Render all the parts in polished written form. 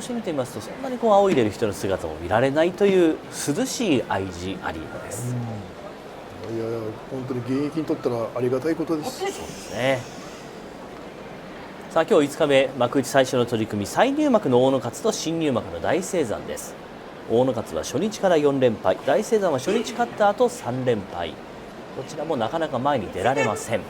うして見てみますと、そんなにこう仰いでいる人の姿も見られないという涼しい愛知アリーナです。いやいや、本当に現役にとったらありがたいことです。そうですね。さあ今日5日目、幕内最初の取組、再入幕の大野勝と新入幕の大青山です。大野勝は初日から4連敗、大青山は初日勝った後3連敗、どちらもなかなか前に出られません。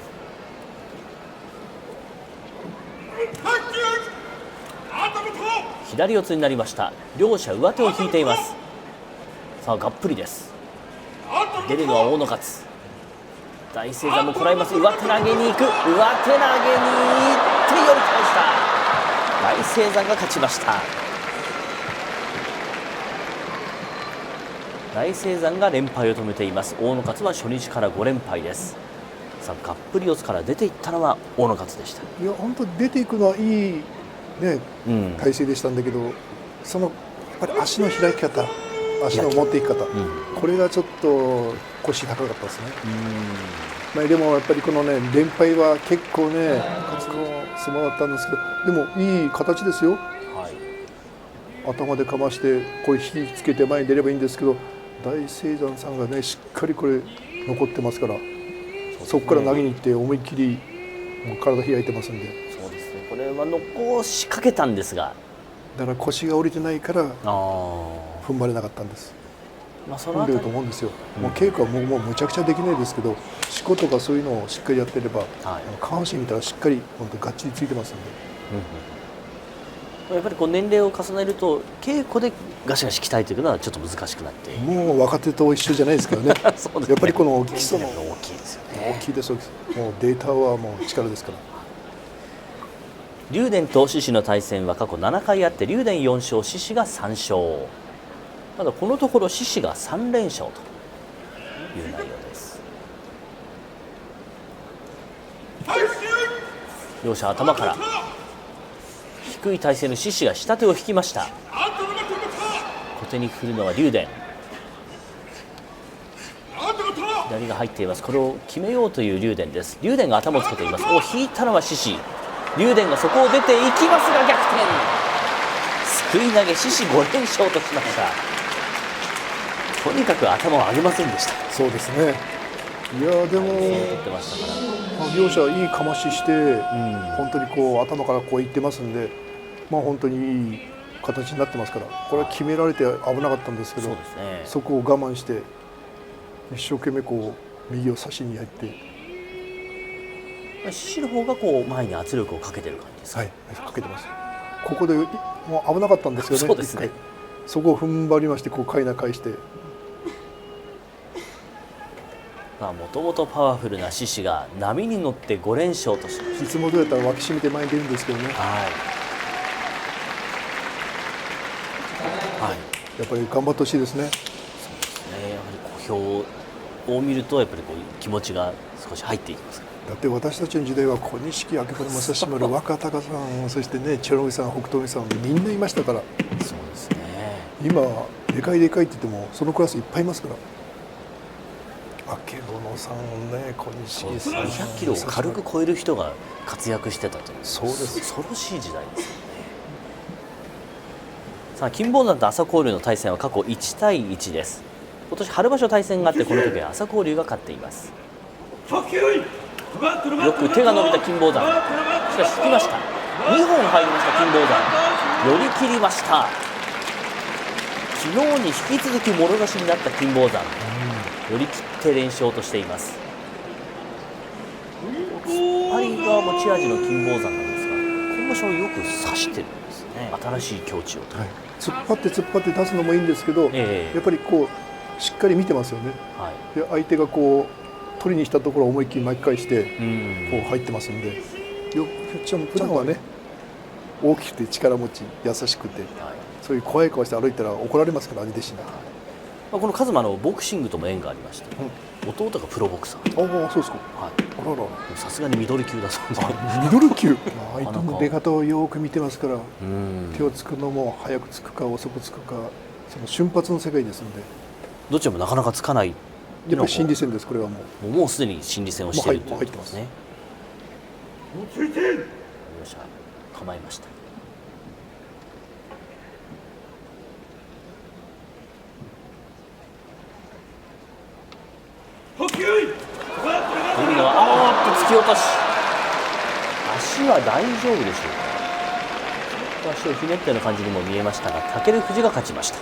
左四つになりました。両者上手を引いています。さあがっぷりです。出るのは大野勝。大青山もこらえます。上手投げに行く、上手投げに行って寄り返した。大青山が勝ちました。大青山が連敗を止めています。大野勝は初日から5連敗です。さあがっぷり四つから出ていったのは大野勝でした。いや本当出ていくのはいいね、体勢でしたんだけど、そのやっぱり足の開き方、足の持っていき方、これがちょっと腰高かったですね。まあでもやっぱりこのね連敗は結構ね勝つの相撲だったんですけど、でもいい形ですよ。頭でかましてこれ引きつけて前に出ればいいんですけど、大青山さんがねしっかりこれ残ってますから、そこから投げに行って思いっきりもう体開いてますんで。そうですね、これは残しかけたんですが、だから腰が降りてないから踏ん張れなかったんです。踏んでると思うんですよ。もう稽古はもうむちゃくちゃできないですけど、しことかそういうのをしっかりやってれば、下半身見たらしっかり本当がっちりついてますんで。やっぱりこう年齢を重ねると稽古でガシガシ鍛えていくのはちょっと難しくなって、もう若手と一緒じゃないですからね。やっぱりこの基礎の大きいですよね。大きいです。もうデータはもう力ですから。竜電と獅司の対戦は過去7回あって、竜電4勝、獅司が3勝。ただこのところ獅司が3連勝という内容です。両者頭から低い体勢の獅司が下手を引きました。小手に振るのは竜電。左が入っています。これを決めようという竜電です。竜電が頭をつけています。引いたのは獅司。竜電がそこを出ていきますが逆転。すくい投げ、獅司5連勝としました。とにかく頭を上げませんでした。そうですね。いやでも両者いいかましして、本当にこう頭からこういってますんで、まあ本当にいい形になってますから、これは決められて危なかったんですけど、そこを我慢して一生懸命こう右を差しに入って、獅司の方がこう前に圧力をかけてる感じですか。はい、かけてます。ここでもう危なかったんですよね。そうですね。そこを踏ん張りまして、こうかいな返して。もともとパワフルな獅司が波に乗って5連勝としました。いつもどうやったら脇締めて前に出るんですけどね。やっぱり頑張ってほしいですね。そうですね。やはり小兵を見るとやっぱりこう気持ちが少し入っていきます。だって私たちの時代は小錦、明村正志丸、若隆さん、そしてね千代の富士さん、北勝海さん、みんないましたから。そうですね。今でかいでかいって言ってもそのクラスいっぱいいますから。明園さんね、小錦さん、200キロを軽く超える人が活躍してたという、そうです。恐ろしい時代ですよね。さあ金峰山と朝紅龍の対戦は過去1対1です。今年春場所対戦があって、この時は朝紅龍が勝っています。よく手が伸びた金峰山、しかし引きました。2本入りました金峰山、寄り切りました。昨日に引き続きもろ差しになった金峰山、寄り切って連勝としています。突っ張りが持ち味の金峰山なんですが、今場所よく差してるんですね。新しい境地を、突っ張って出すのもいいんですけど、やっぱりこうしっかり見てますよね。で相手がこう取りにしたところを思いっきり巻き返してこう入ってますんで、普段はね大きくて力持ち、優しくて、そういう怖い顔して歩いたら怒られますから、兄弟子に。この一馬のボクシングとも縁がありまして、弟がプロボクサー。ああ、そうですか。さすがにミドル級だそうで。ミドル級。相手の出方をよく見てますから、手をつくのも早くつくか遅くつくか、その瞬発の世界ですので。どちらもなかなかつかない。やっぱり心理戦です。これはもうすでに心理戦をしているということですね。両者構えました。海野は突き落とし、足は大丈夫でしょうか。ちょっと足をひねったような感じにも見えましたが、武富士が勝ちました。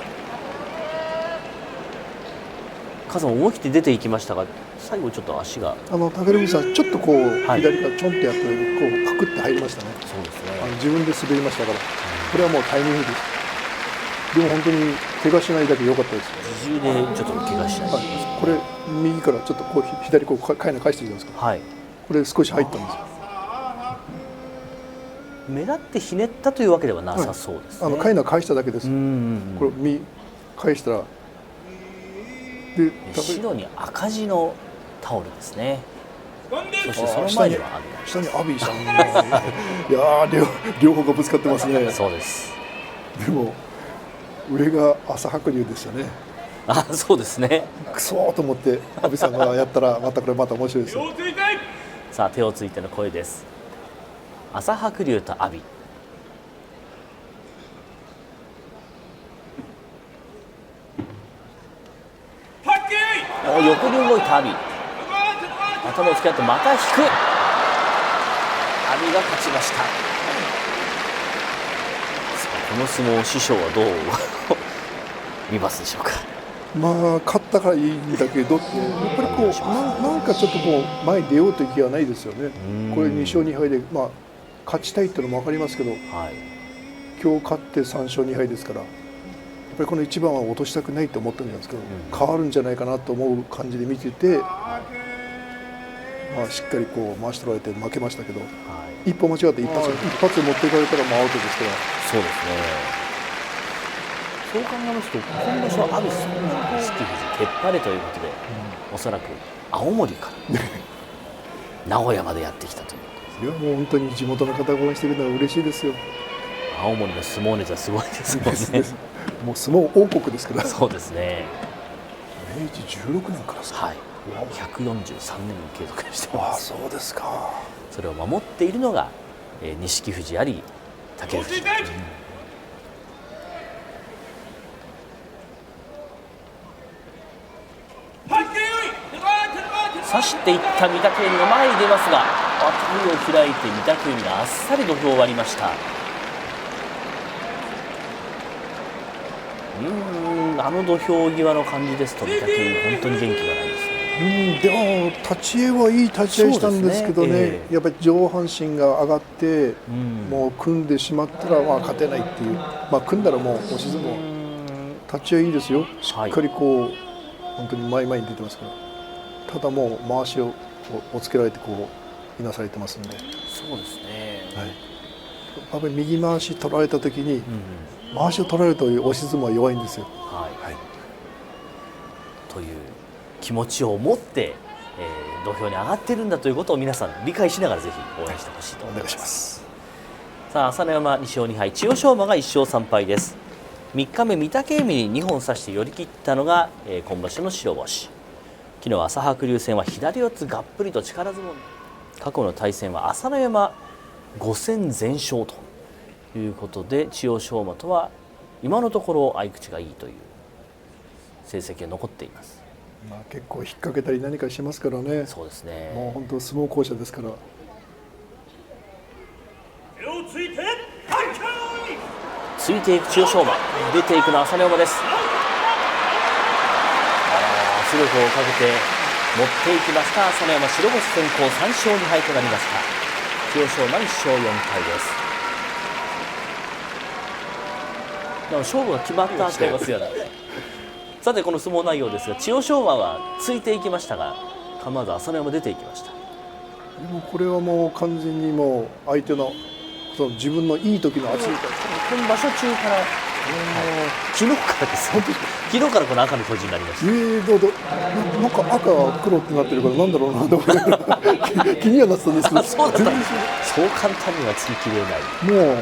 カズも思い切って出ていきましたが、最後ちょっと足が武富士さんちょっとこう、はい左からちょんってやってこうパクって入りましたね。そうですね。自分で滑りましたから、これはもうタイミングです。でも本当に怪我しないだけ良かったです。自重でちょっと怪我しない、はい、これ右からちょっとこう左こうかいな返してきたんですけど、はい、これ少し入ったんですよ。目立ってひねったというわけではなさそうですね。かいな返しただけです。これ右返したらで白に赤字のタオルですね。そしてその前にはアビ下にアビーさんいやー両方がぶつかってますね。そうです。でも上が朝白龍ですよね。あ、そうですね。クソーと思って阿部さんがやったらまたこれまた面白いですよ。さあ手をついての声です。朝白龍と阿炎。横に動いた阿炎、頭をつけ合ってまた引く。阿炎が勝ちました。この相撲師匠はどう見ますでしょうか。まあ勝ったからいいんだけどやっぱりこうなんかちょっとこう前に出ようという気はないですよね。これ2勝2敗で、まあ、勝ちたいっていうのも分かりますけど、はい、今日勝って3勝2敗ですから、やっぱりこの一番は落としたくないと思ったんじゃないですけど、変わるんじゃないかなと思う感じで見てて、まあ、しっかりこう回し取られて負けましたけど、一歩間違って一発持っていかれたらもうアウトですから。そうですね。そう考えますと今場所は阿炎、錦富士、けっぱれということで、おそらく青森から名古屋までやってきたという。それはもう本当に地元の方が応援してくれるのは嬉しいですよ。青森の相撲熱はすごいですもんね。もう相撲王国ですから。そうですね。明治16年からですか。はい。143年に継続してます。ああ、そうですか。それを守っているのが錦富士あり武富士。差していった御嶽海が前に出ますが、頭を開いて御嶽海があっさり土俵を割りました。あの土俵際の感じですと御嶽海本当に元気がないですね。でも立ち合いはいい立ち合いしたんですけどね、やっぱり上半身が上がって、もう組んでしまったらまあ勝てないっていう、まあ、組んだらもう押し相撲、立ち合いいいですよ、しっかりこう、本当に前々に出てますから、ただもう回しをおつけられてこういなされてますんで。そうですね、はい、やっぱり右回し取られた時に、回しを取られると押し相撲は弱いんですよ。はい、という気持ちを持って、土俵に上がっているんだということを皆さん理解しながらぜひ応援してほしいと思います。さあ朝乃山2勝2敗、千代翔馬が1勝3敗です。3日目御嶽海に2本差して寄り切ったのが、今場所の白星。昨日は朝白龍戦は左四つがっぷりと力相撲。過去の対戦は朝乃山5戦全勝ということで、千代翔馬とは今のところ合い口がいいという成績が残っています。まあ結構引っ掛けたり何かしますからね。そうですね。もう本当相撲巧者ですから。ついていく千代翔馬、出ていくのは朝乃山です。圧力をかけて持っていきました朝乃山、白星先行3勝2敗となりました。千代翔馬1勝4敗です。でも勝負が決まったと言いますような。さてこの相撲内容ですが、千代翔馬はついていきましたが、構わず朝乃山出ていきました。でもこれはもう完全にもう相手のその自分のいい時の圧力、今場所中から、昨日からです。本当に昨日からこの赤の表示になりました。なんか赤黒ってなってるからなんだろうなと思って気にはなってたんですけど、そう簡単には突ききれない。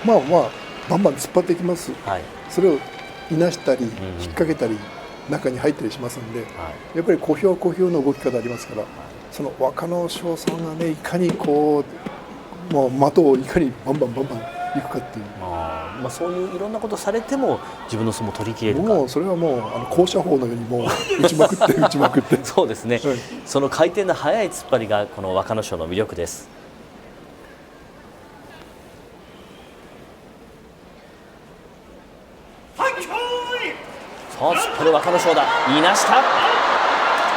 もうまあバンバン突っ張っていきます。それをいなしたり引っ掛けたり中に入ったりしますんで、やっぱり小兵の動き方ありますから、その若能勝さんがね、いかにこうもう的をいかにバンバンいくかっていう。そういういろんなことされても自分の相撲を取り切れるか。もうそれはもう高射砲のようにもう打ちまくって打ちまくってそうですね、はい、その回転の速い突っ張りがこの若野賞の魅力です。さあ突っ張る若野賞だ、いなした、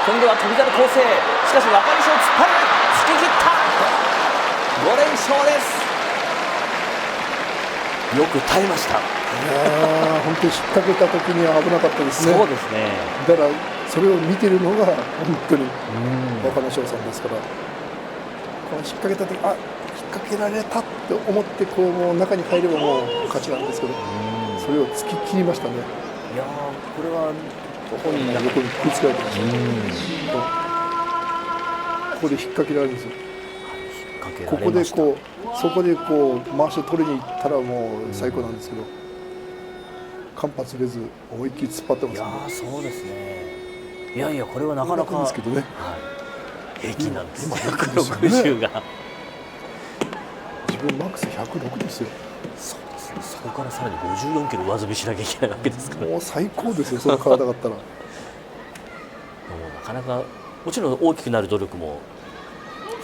今度は翔猿構成、しかし若野賞突っ張る、突き切った5連勝です。よく耐えました。いや本当に引っ掛けた時には危なかったですね。そうですね。だからそれを見てるのが本当に若野翔さんですから、この引っ掛けた時、あ、引っ掛けられたって思ってこうもう中に入ればもう勝ちなんですけど、それを突き切りましたね。いやこれは本人が横に食いつかれてましたね。ここで引っ掛けられるんですよ。ここでこうそこでこう回して取りに行ったらもう最高なんですけど、間髪入れず思いっきり突っ張ってますね。いやそうですね。いやいやこれはなかなかですけどね、はい、平均なんです。160が、自分マックス106ですよ。そうですね。そこからさらに54キロ上積みしなきゃいけないわけですから、もう最高ですよ、その体があったら。もうなかなかもちろん大きくなる努力も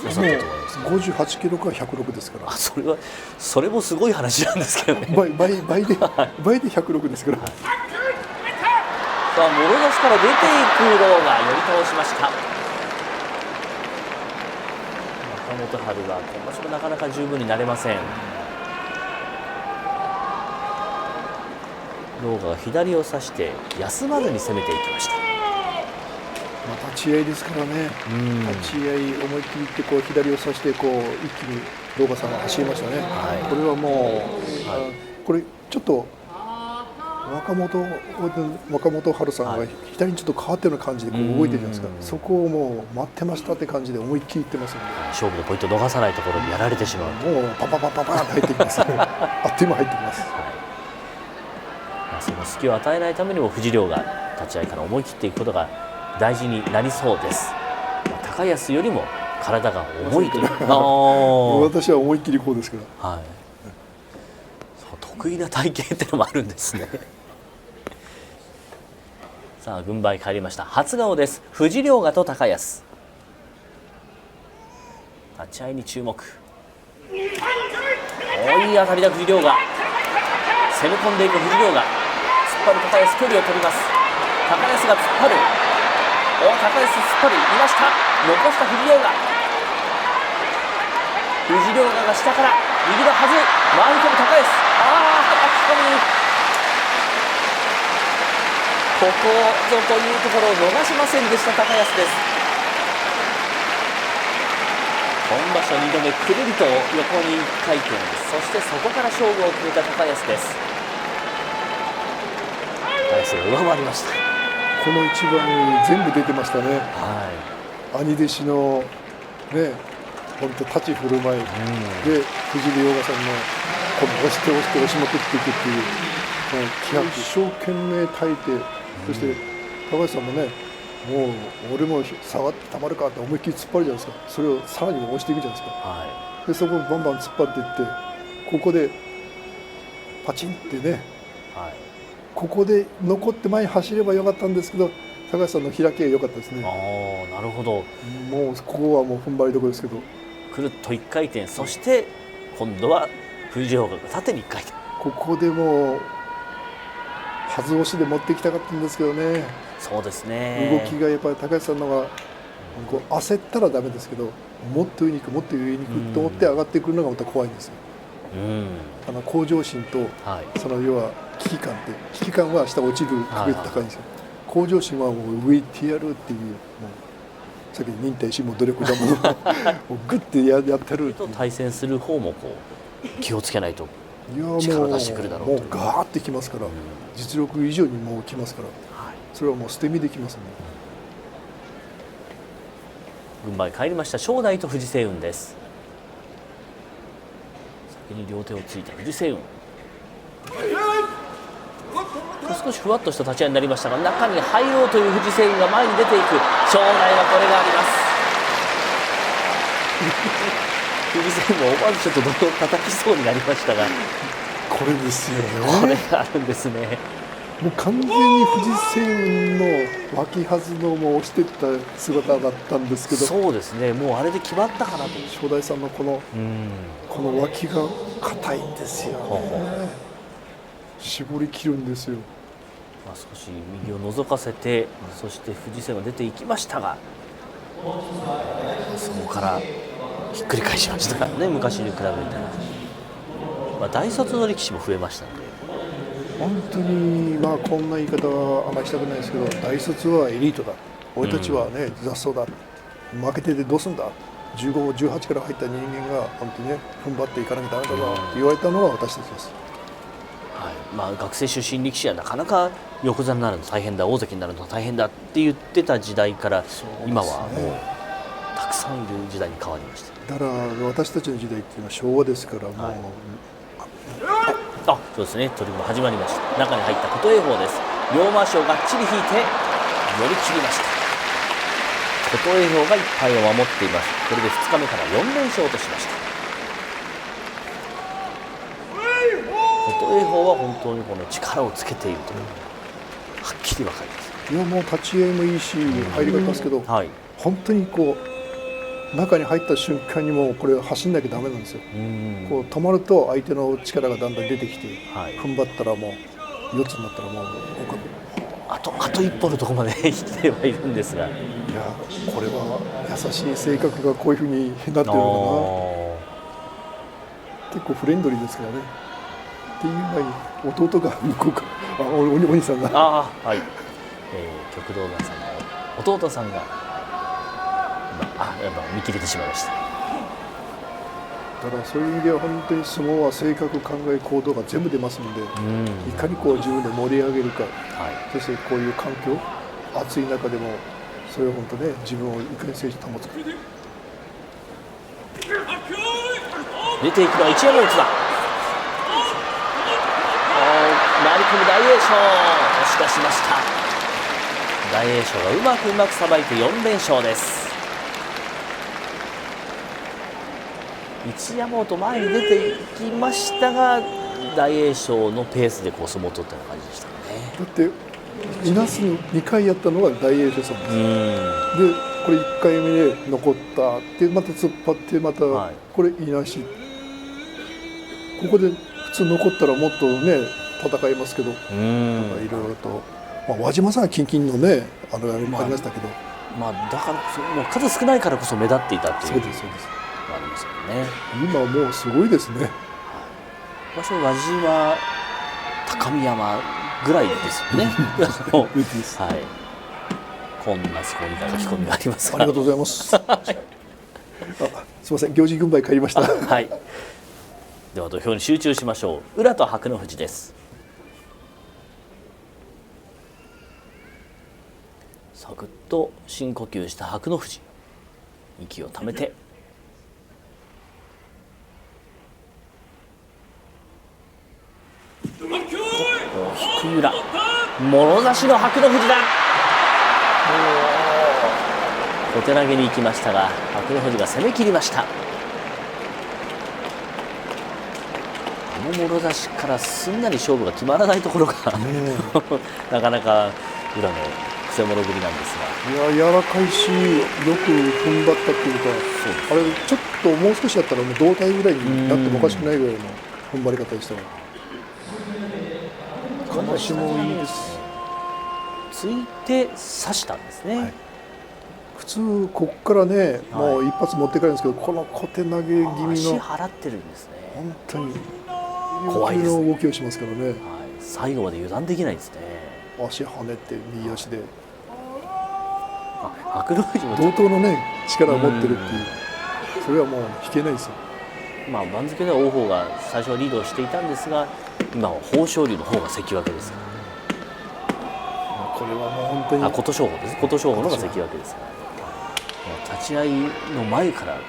なさったと思います。58キロから106ですから。それもすごい話なんですけどね。倍で106ですから。さあもろ差しから出ていくローが寄り倒しました。若元春は今場所もなかなか十分になれません。ローガが左を差して休まずに攻めていきました。立ち合いですからね、立ち合い思い切りいってこう左を差してこう一気にローガさんが走りましたね。はい、これはもう、これちょっと若元春さんが左にちょっと変わったような感じでこう動いてるじゃないですか。そこをもう待ってましたって感じで思いっきりいってますので、勝負のポイントを逃さないところにやられてしまう。もうパパパパパって入ってきます。あっという間入ってきます。その隙を与えないためにも藤亮が立ち合いから思い切っていくことが大事になりそうです。高安よりも体が重いという私は思いっきりこうですけど、はい、そう得意な体型っていうのもあるんですね。さあ軍配返りました。初顔です。藤亮がと高安、立ち合いに注目。いい当たりだ藤亮が、攻め込んでいく藤亮が、突っ張る高安、距離を取ります。高安が突っ張る、高安突っ張る、いました、残した藤亮が、が下から右のはず、回り込む高安、巻き込み、ここぞというところを逃しませんでした高安です。今場所2度目、くるりと横に1回転、そしてそこから勝負を決めた高安です。高安を上回りました。この一番に全部出てましたね。はい、兄弟子のね、本当立ち振る舞い、で藤井亮さんのこの押して押しまくっていくっていうこの気迫、一生懸命耐えて、そして高橋さんもね、もう俺も下がってたまるかって思いっきり突っ張るじゃないですか。それをさらに押していくじゃないですか。はい、でそこをバンバン突っ張っていって、ここでパチンってね、はい、ここで残って前に走ればよかったんですけど、高橋さんの開きが良かったですね。なるほど。もうここはもう踏ん張りどころですけど、くるっと1回転、そして今度は藤井が縦に1回転、ここでもうはず押しで持っていきたかったんですけどね。そうですね、動きがやっぱり高橋さんの方がこう焦ったらダメですけど、もっと上に行くもっと上に行くと思って上がってくるのがまた怖いんですよ。向上心と、はい、その要は危機感って、危機感は下落ちる確率高いんですよ。向上心はもう上行ってやるっていう、もうさっき忍耐心も努力だものをグッてやってると対戦する方もこう気をつけないと力を出してくるだろうと。もうガーってきますから、実力以上にもうきますから、はい、それはもう捨て身できますね。軍配返りました。正代と藤青雲です。先に両手をついた藤青雲、少しふわっとした立ち合いになりましたが、中に入ろうという藤青雲が前に出ていく。正代はこれがあります。藤青雲も思わずちょっと土を叩きそうになりましたが、これですよこれね。があるんですね。もう完全に藤青雲の脇はずのも押していった姿だったんですけど、そうですね、もうあれで決まったかなと。正代さんのこの脇が硬いんですよほうほうね。絞り切るんですよ。まあ、少し右を覗かせて、そして藤瀬が出ていきましたが、そこからひっくり返しましたからね、昔に比べたら。まあ、大卒の力士も増えましたので、本当にまあこんな言い方はあまりしたくないですけど、大卒はエリートだ、俺たちはね、雑草だ、負けててどうすんだ、15、18から入った人間が本当にね踏ん張っていかなきゃダメだぞって言われたのは私たちです。はい、まあ、学生出身力士はなかなか横綱になるの大変だ、大関になるの大変だって言ってた時代から、今はもうたくさんいる時代に変わりました。だから私たちの時代っていうのは昭和ですから、もう、はい、あ、そうですね、取り組み始まりました。中に入った琴恵光です。両まわしをがっちり引いて寄り切りました。琴恵光が一敗を守っています。これで2日目から4連勝としました。琴恵光は本当にこの力をつけているというはっきり分かります。いやもう立ち合いもいいし入り方ですけど、はい、本当にこう中に入った瞬間にもうこれ走んなきゃダメなんですよ。こう止まると相手の力がだんだん出てきて、はい、踏ん張ったらもう四つになったらもう互角。あと一歩のところまで来てはいるんですが、いやこれは優しい性格がこういうふうになってるのかな。結構フレンドリーですからね。っていう前に弟が向こうかお兄さんがはい、極道山さんの弟さんがやっぱ見切れてしまいました。だからそういう意味では本当に相撲は性格、考え、行動が全部出ますので、いかにこう自分で盛り上げるか、はい、そしてこういう環境、暑い中でもそれを本当ね自分をいかに選手保つか。出ていくのは一山本だ。回り込む大栄翔、押し出しました。大栄翔がうまくさばいて4連勝です。一山本前に出ていきましたが、大栄翔のペースでこう相撲を取ったような感じでしたね。だっていなす2回やったのが大栄翔さんです。でこれ1回目で残ったってまた突っ張ってまたこれいなし、ここで普通残ったらもっとね戦いますけど、いろいろと、まあ、輪島さんはキンキンのねありましたけど、まあだからこそもう数少ないからこそ目立っていたっていう。そうですそうです。ありますよね。今もうすごいですね。場所輪島、高見山ぐらいですよね。はい。こんなそこに書き込みがありますから。ありがとうございます。すみません、行司軍配帰りました。はい。では土俵に集中しましょう。宇良と白の富士です。サクッと深呼吸した白の富士、息をためて。低い裏、もろ差しの白の富士だ。小手投げに行きましたが、白の富士が攻め切りました。もろ差しからすんなり勝負が決まらないところがなかなか裏のくせ者ぶりなんですが、いや柔らかいしよく踏ん張ったっていうか、あれちょっともう少しだったらもう同体ぐらいになってもおかしくないぐらいの踏ん張り方でしたから、話もいいです。ついて刺したんですね、はい、普通ここからね、もう一発持って帰るんですけど、この小手投げ気味の足払ってるんですね。本当に怖いですね。動きをしますからね、はい、最後まで油断できないですね。足跳ねて右足で、白の富士も同等のね力を持ってるっていう、それはもう引けないですよ。まあ番付では王鵬が最初はリードしていたんですが、今は豊昇龍の方が関脇ですから、これはもう本当に琴勝峰です。琴勝峰の方が関脇ですから、立ち合いの前から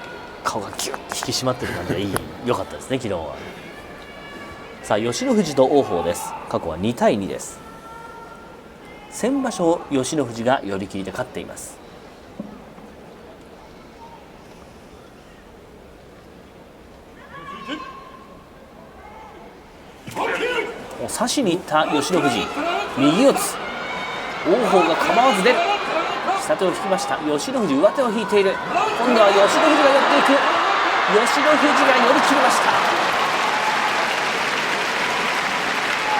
顔がギュッと引き締まってる感じが良かったですね、昨日は。さあ吉野富士と王鵬です。過去は2対2です。先場所吉野富士が寄り切りで勝っています。差しにいった吉野富士、右四つ、王鵬が構わず出る、下手を引きました。吉野富士上手を引いている。今度は吉野富士が寄っていく。吉野富士が寄り切りました。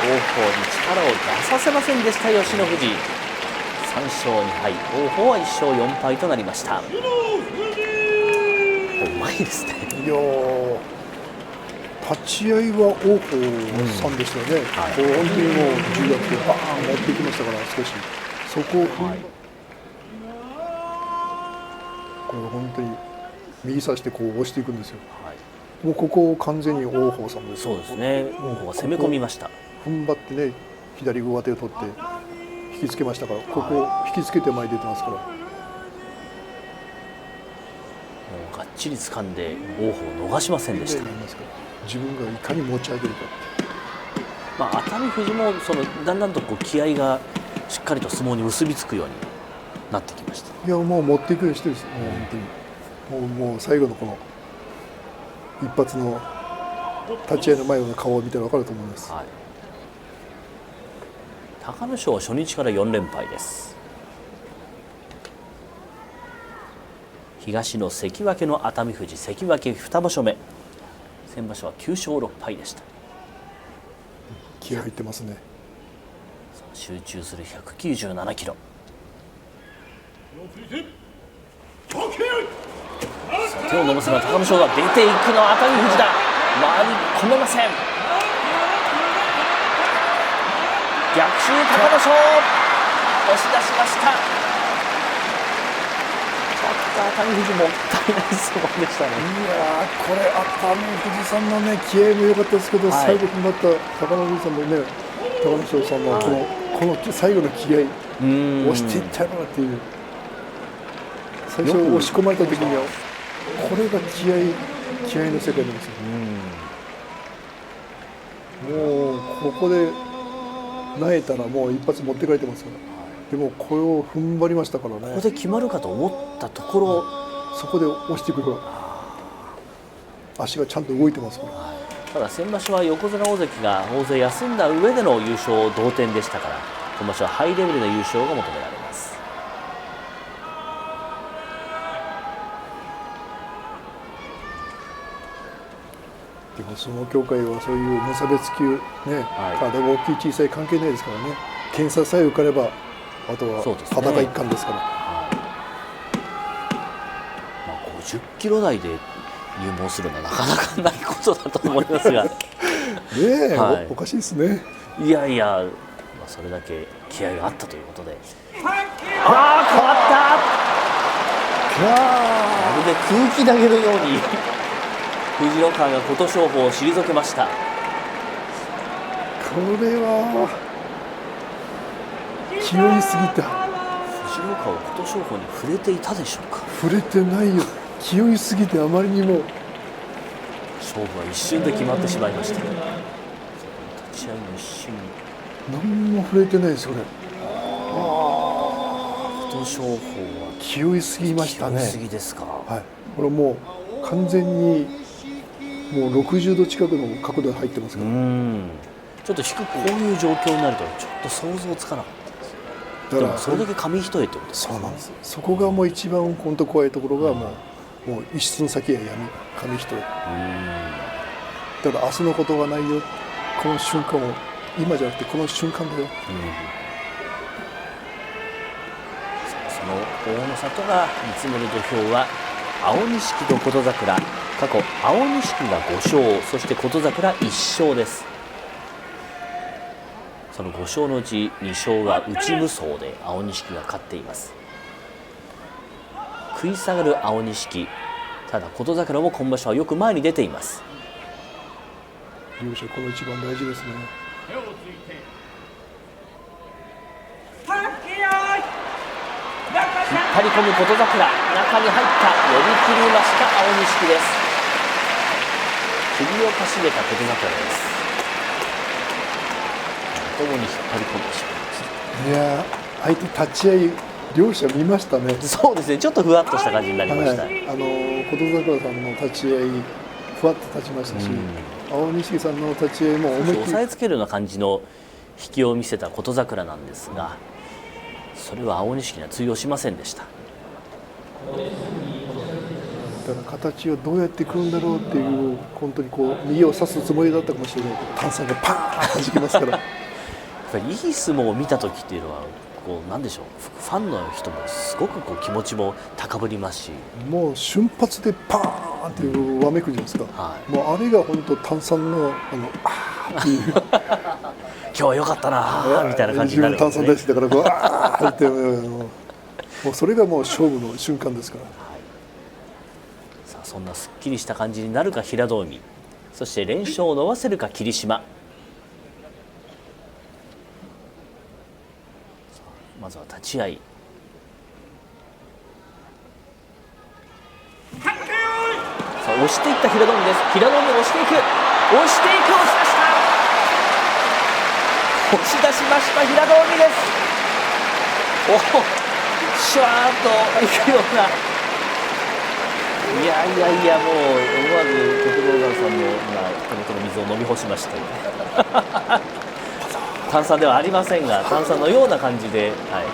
王鵬に力を出させませんでした吉野富士。3勝2敗、王鵬は1勝4敗となりました。うまいですね。いやー、立ち合いは王鵬さんでしたよね、はいこう本当にもう重圧でバーン持っていきましたから、少しそこをこれ本当に右差してこう押していくんですよ。はい、もうここを完全に王鵬さんです。そうですね、王鵬が攻め込みました。踏ん張ってね、左上手を取って引きつけましたから、ここを引きつけて前に出てますから、もうがっちり掴んで王鵬を逃しませんでした。自分がいかに持ち上げるか。熱海富士もだんだんとこう気合がしっかりと相撲に結びつくようになってきました。いやもう持っていくようにしてるんですよ、もう本当にもう最後のこの一発の立ち合いの前の顔を見たら分かると思います。はい、隆の勝は初日から4連敗です。東の関脇の熱海富士、関脇2場所目、先場所は9勝6敗でした。気合入ってますね。集中する197キロ。手を伸ばすのは隆の勝が出ていくのは熱海富士だ。回り込めません。逆襲隆の勝、押し出しました。ちょっと熱海富士もったいない相撲でしたね。いやー、これ熱海富士さんのね気合も良かったですけど、最後になった高野富士さんのね、高野勝さんのこの最後の気合、押していったよなっていう、最初押し込まれた時にはこれが気合の世界なんですよ。もうここで萎えたらもう一発持って帰ってますから、でもこれを踏ん張りましたからね。ここで決まるかと思ったところ、そこで押していくから足がちゃんと動いてますから。ただ先場所は横綱大関が大勢休んだ上での優勝同点でしたから、今場所はハイレベルな優勝が求められます。でも相撲協会はそういう無差別級ね、体が大きい小さい関係ないですからね、検査さえ受かればあとは裸一貫ですから。50キロ台で入門するのはなかなかないことだと思いますがねえ、おかしいですね。いやいや、それだけ気合があったということで、変わった、まるで空気投げのように藤野川が琴勝峰を退けました。これは気負いすぎた。藤野川は琴勝峰に触れていたでしょうか。触れてないよ、気負いすぎてあまりにも。勝負は一瞬で決まってしまいました。立ち合いの一瞬に何も触れてないです、これ。琴勝峰は気負いすぎましたね。気負いすぎですか。はい、これもう完全にもう60度近くの角度で入ってますから。ちょっと低くこういう状況になるとちょっと想像つかなかったです。だからそれだけ紙一重ってことですね。そうなんです。そこがもう一番本当怖いところがもう一寸先へ闇、紙一重。だから明日のことはないよ、この瞬間を、今じゃなくてこの瞬間だよ。その大の里が見つめる土俵は青錦と琴櫻。過去青錦が5勝、そして琴櫻1勝です。その5勝のうち2勝は内無双で青錦が勝っています。食い下がる青錦、ただ琴櫻も今場所はよく前に出ています。両者この一番大事ですね。引っ張り込む琴櫻、中に入った、寄り切りました青錦です。首をかしげた琴櫻です。まともに引っ張り込んでしまいました。いやー、相手立ち合い両者見ましたね。そうですね、ちょっとふわっとした感じになりました。琴櫻さんの立ち合いふわっと立ちましたし、青錦さんの立ち合いも思いっきり押さえつけるような感じの引きを見せた琴櫻なんですが、それは青錦には通用しませんでした。だから形をどうやってくるんだろうっていう、本当にこう右を刺すつもりだったかもしれないけど、炭酸がパーン弾きますからやっぱりいい相撲を見た時っていうのはこうなんでしょう、ファンの人もすごくこう気持ちも高ぶりますし、もう瞬発でパーンっていうわめくじゃないですか、はい、もうあれが本当炭酸のあーっていう今日は良かったなーみたいな感じになるんですね。自分炭酸大好きだからこうあーってもうそれがもう勝負の瞬間ですから。さあそんなすっきりした感じになるか平戸海、そして連勝を伸ばせるか霧島。まずは立ち合い。さあ押していった平戸海です。平戸海押していく、押していく、押し出しました平戸海です。おお、シュワーッといくような、いやいやいや、もう思わず徳道山さんも今手元の水を飲み干しました炭酸ではありませんが、炭酸のような感じで、はい、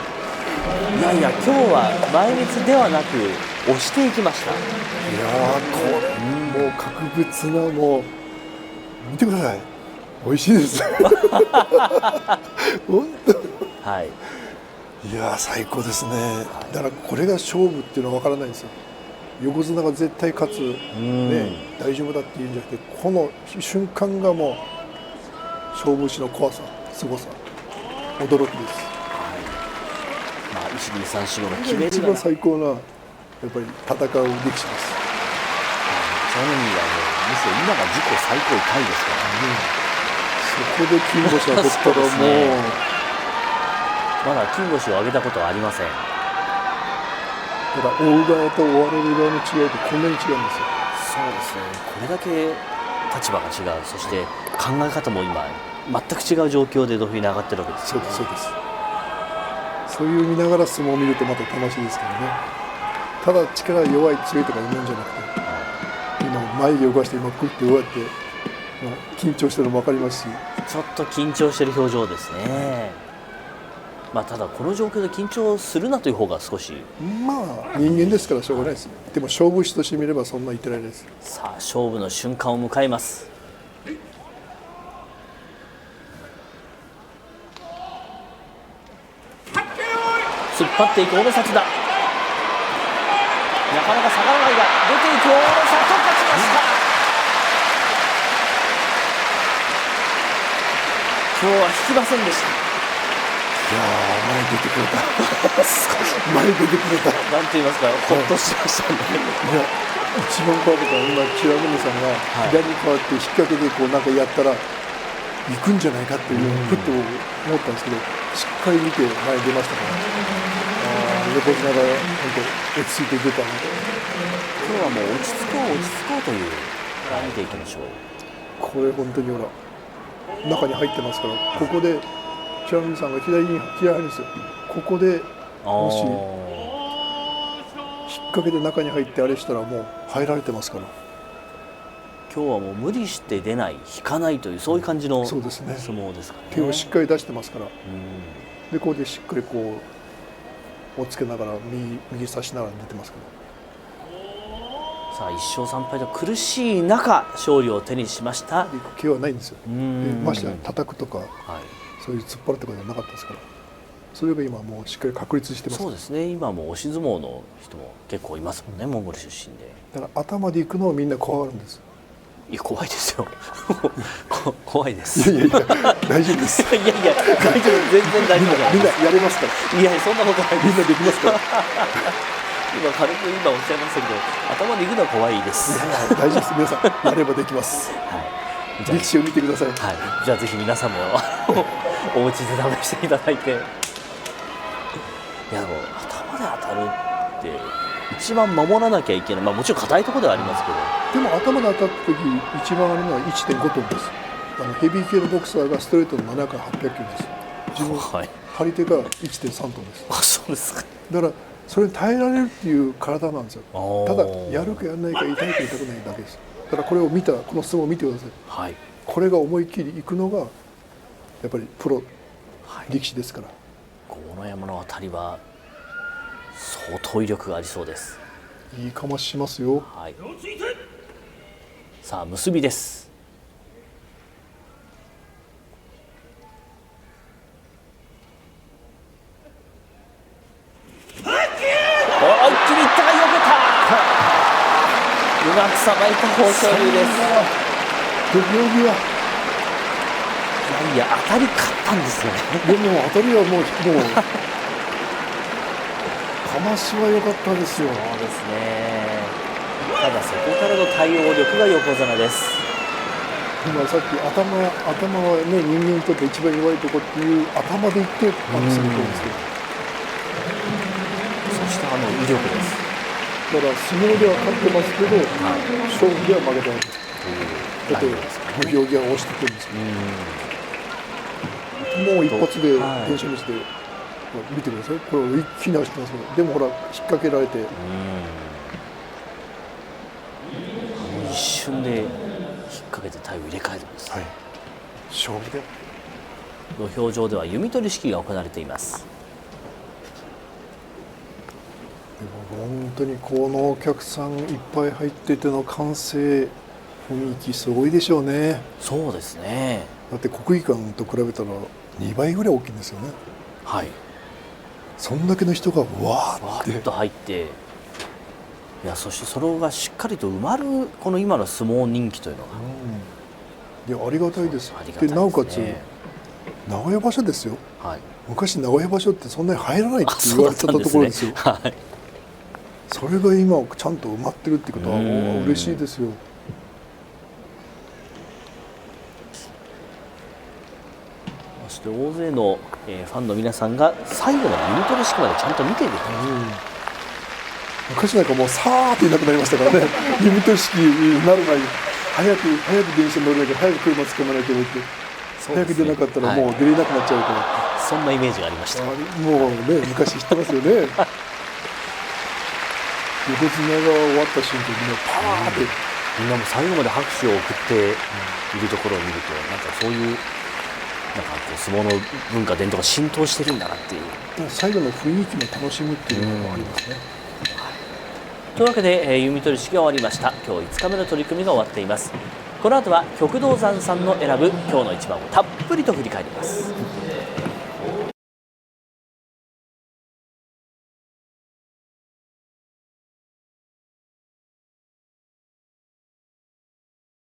いやいや、今日は前密ではなく押していきました。いやー、これ、もう格別な、もう見てください、美味しいです本当、はい、いやー最高ですね。だからこれが勝負っていうのは分からないんですよ。横綱が絶対勝つ、ね、大丈夫だっていうんじゃなくて、この瞬間がもう勝負師の怖さ、すごさ、驚きです。まあ、1、2、3、4、5の決め一番最高なやっぱり戦う力士です。その意味はもうむしろ今が自己最高タイですからね。そこで金星を取ったらもうまだ金星を挙げたことはありません。ただ追う側と追われる側の違いってこんなに違うんですよ。そうですね、これだけ立場が違う、そして考え方も今全く違う状況で土俵に上がってるわけですよね。そうです。そういう見ながら相撲を見るとまた楽しいですけどね。ただ力弱い強いとか言うんじゃなくて、今眉毛を動かして今グッてこうやって緊張してるのも分かりますし、ちょっと緊張してる表情ですね。まあ、ただこの状況で緊張するなという方が少し、まあ人間ですからしょうがないです。でも勝負師として見ればそんな言ってられないです。さあ勝負の瞬間を迎えます。突っ張っていく大野札だ。なかなか下がらないが出ていく大野札、勝ちました。今日は引きませんでした。いやー、前出てくれた前出てくれたなんと言いますか、ほっとしましたね。いや、一番怖かったのは今白組さんが左に変わって引っ掛けでこうなんかやったら行くんじゃないかっていうふっと思ったんですけど、しっかり見て前に出ましたから、横綱が本当落ち着いて出たなと。今日はもう落ち着こう落ち着こうという見ていきましょう。これ本当にほら中に入ってますから、ここで白組さんが左に入るんですよ。ここでもし引っ掛けて中に入ってあれしたらもう入られてますから。今日はもう無理して出ない、引かないというそういう感じの相そうですね、撲ですかね。手をしっかり出してますから、でここでしっかりこう押っつけながら右差しながら出てますから。さあ1勝3敗と苦しい中勝利を手にしました。行く気はないんですよ。でましてや叩くとか、はい、そういう突っ張るとかではなかったですから、それが今もうしっかり確立してます。そうですね、今も押し相撲の人も結構いますもんね、モンゴル出身で。だから頭で行くのをみんな怖がるんです。いや怖いですよ怖いです。いやいやいや大丈夫ですいやいや大丈夫、全然大丈夫。みんなやれますから。いやそんなことないです。みんなできますから今軽く今おっしゃいましたけど、頭で行くのは怖いです。大丈夫です、皆さんやればできます。はい、力士を見てください。はい、じゃあぜひ皆さんもお家で試していただいて。いやでも頭で当たるって一番守らなきゃいけない、まあもちろん硬いところではありますけど、でも頭で当たった時一番あるのは 1.5 トンです。ヘビー級のボクサーがストレートの7から800キロです。自分、はい、張り手が 1.3 トンです。あ、そうですか。だからそれに耐えられるっていう体なんですよ。ただやるかやらないか、痛いか痛くないだけです。だからこれを見たこの相撲を見てください。はい、これが思い切りいくのがやっぱりプロ力士ですから。豪ノ山のあたりは相当威力がありそうです。いいかましますよ。はい、さあ結びです。お一気にいったがよけた。うまくさばいた豊昇龍です。土俵際、いや当たり勝ったんですよね。でも当たりはもうかましは良かったですよ。そうですね。ただそこからの対応力が横綱です。今さっき頭はね、人間にとって一番弱いところっていう頭でいって攻めてるんですけど、そして威力です。だから相撲では勝ってますけど、勝負では負けてない。だって土俵際を押してくるんですけど、もう一発で電車道で見てください。これを一気に走ってますけど、でもほら引っ掛けられて、一瞬で引っ掛けて体を入れ替えるんです。はい、勝負で。土俵上では弓取り式が行われています。でも本当にこのお客さんいっぱい入ってての歓声、雰囲気すごいでしょうね。そうですね。だって国技館と比べたら2倍ぐらい大きいんですよね。はい。そんだけの人がわーって入って、いやそしてそれがしっかりと埋まるこの今の相撲人気というのが、いやありがたいです。ありがたいですね。でなおかつ名古屋場所ですよ。はい、昔名古屋場所ってそんなに入らないって言われてたところですよ。はい、それが今ちゃんと埋まってるってことは嬉しいですよ。そして大勢の、ファンの皆さんが最後の弓取り式までちゃんと見ていると、昔なんかもうさーっていなくなりましたからね。弓取り式になる前に早く電車乗るだけ早く車捕まなきゃいけないって、早く出なかったらもう出れなくなっちゃうから、そんなイメージがありました。もうね昔知ってますよね。横綱が終わった瞬間にパーってみんなも最後まで拍手を送っているところを見ると、なんかそういう相撲の文化伝統が浸透してるんだなっていう、最後の雰囲気も楽しむっていうのがありますね。というわけで、弓取り式が終わりました。今日5日目の取り組みが終わっています。この後は旭道山さんの選ぶ今日の一番をたっぷりと振り返ります。